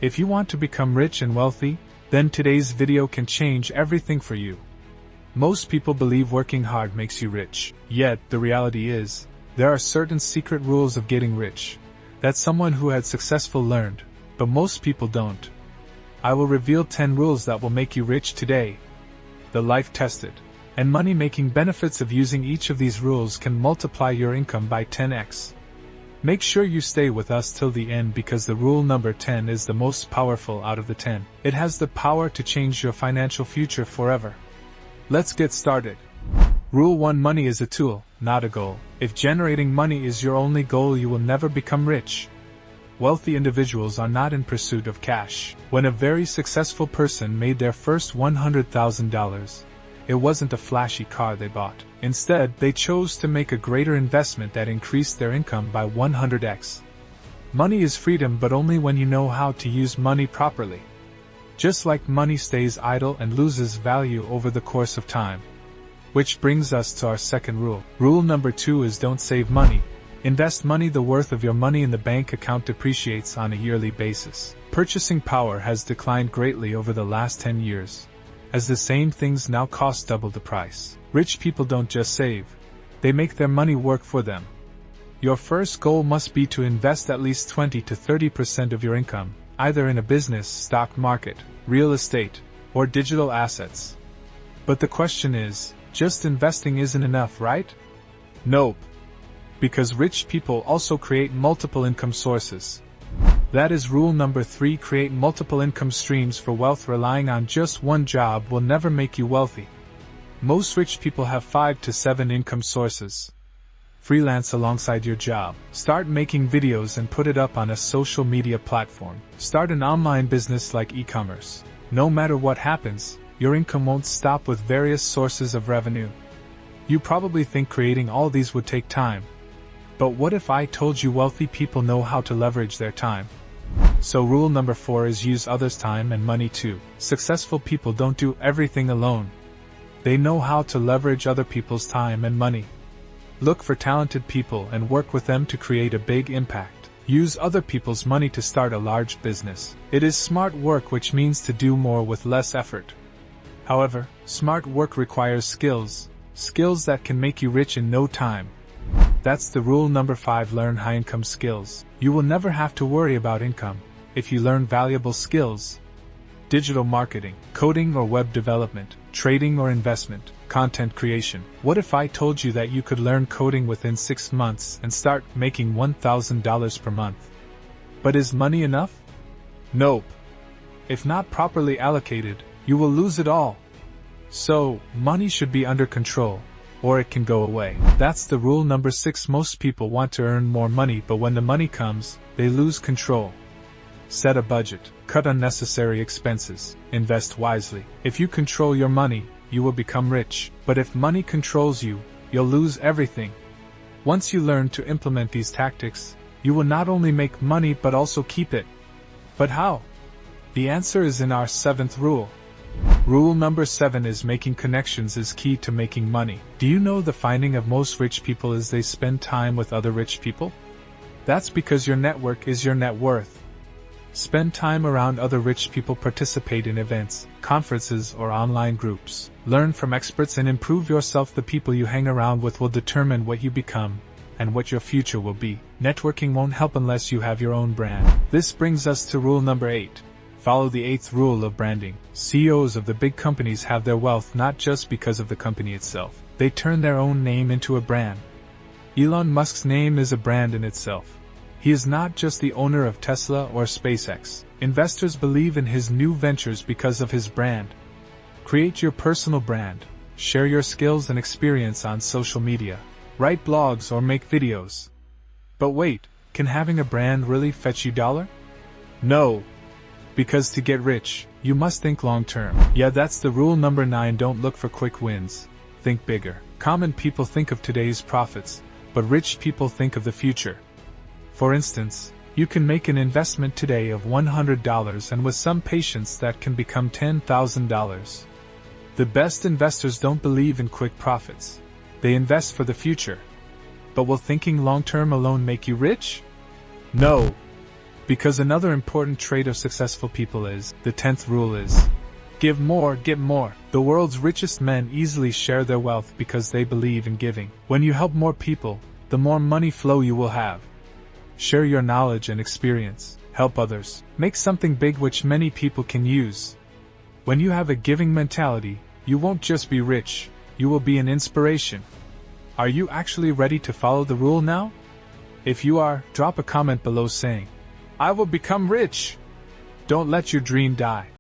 If you want to become rich and wealthy, then today's video can change everything for you. Most people believe working hard makes you rich, yet the reality is, there are certain secret rules of getting rich that someone who had successful learned, but most people don't. I will reveal 10 rules that will make you rich today. The life-tested and money-making benefits of using each of these rules can multiply your income by 10x. Make sure you stay with us till the end because the rule number 10 is the most powerful out of the 10. It has the power to change your financial future forever. Let's get started. Rule 1: Money is a tool, not a goal. If generating money is your only goal, you will never become rich. Wealthy individuals are not in pursuit of cash. When a very successful person made their first $100,000, it wasn't a flashy car they bought. Instead, they chose to make a greater investment that increased their income by 100x. Money is freedom, but only when you know how to use money properly. Just like money stays idle and loses value over the course of time. Which brings us to our second rule. Rule number 2 is don't save money. Invest money. The worth of your money in the bank account depreciates on a yearly basis. Purchasing power has declined greatly over the last 10 years, as the same things now cost double the price. Rich people don't just save, they make their money work for them. Your first goal must be to invest at least 20 to 30% of your income, either in a business, stock market, real estate, or digital assets. But the question is, just investing isn't enough, right? Nope. Because rich people also create multiple income sources. That is rule number 3: create multiple income streams for wealth. Relying on just one job will never make you wealthy. Most rich people have 5 to 7 income sources. Freelance alongside your job. Start making videos and put it up on a social media platform. Start an online business like e-commerce. No matter what happens, your income won't stop with various sources of revenue. You probably think creating all these would take time. But what if I told you wealthy people know how to leverage their time? So rule number 4 is use others' time and money too. Successful people don't do everything alone. They know how to leverage other people's time and money. Look for talented people and work with them to create a big impact. Use other people's money to start a large business. It is smart work, which means to do more with less effort. However, smart work requires skills that can make you rich in no time. That's the rule number 5. Learn high-income skills. You will never have to worry about income if you learn valuable skills. Digital marketing, coding or web development, trading or investment, content creation. What if I told you that you could learn coding within 6 months and start making $1,000 per month? But is money enough? Nope. If not properly allocated, you will lose it all. So, money should be under control, or it can go away. That's the rule number 6. Most people want to earn more money, but when the money comes, they lose control. Set a budget, cut unnecessary expenses, invest wisely. If you control your money, you will become rich. But if money controls you, you'll lose everything. Once you learn to implement these tactics, you will not only make money but also keep it. But how? The answer is in our 7th rule. Rule number 7 is making connections is key to making money. Do you know the finding of most rich people is they spend time with other rich people? That's because your network is your net worth. Spend time around other rich people, participate in events, conferences, or online groups. Learn from experts and improve yourself. The people you hang around with will determine what you become and what your future will be. Networking won't help unless you have your own brand. This brings us to rule number 8. Follow the 8th rule of branding. CEOs of the big companies have their wealth not just because of the company itself. They turn their own name into a brand. Elon Musk's name is a brand in itself. He is not just the owner of Tesla or SpaceX. Investors believe in his new ventures because of his brand. Create your personal brand. Share your skills and experience on social media. Write blogs or make videos. But wait, can having a brand really fetch you $? No. Because to get rich, you must think long term. Yeah, that's the rule number 9. Don't look for quick wins. Think bigger. Common people think of today's profits, but rich people think of the future. For instance, you can make an investment today of $100 and with some patience that can become $10,000. The best investors don't believe in quick profits. They invest for the future. But will thinking long-term alone make you rich? No. Because another important trait of successful people is, the 10th rule is, give more, get more. The world's richest men easily share their wealth because they believe in giving. When you help more people, the more money flow you will have. Share your knowledge and experience. Help others. Make something big which many people can use. When you have a giving mentality, you won't just be rich, you will be an inspiration. Are you actually ready to follow the rule now? If you are, drop a comment below saying, I will become rich. Don't let your dream die.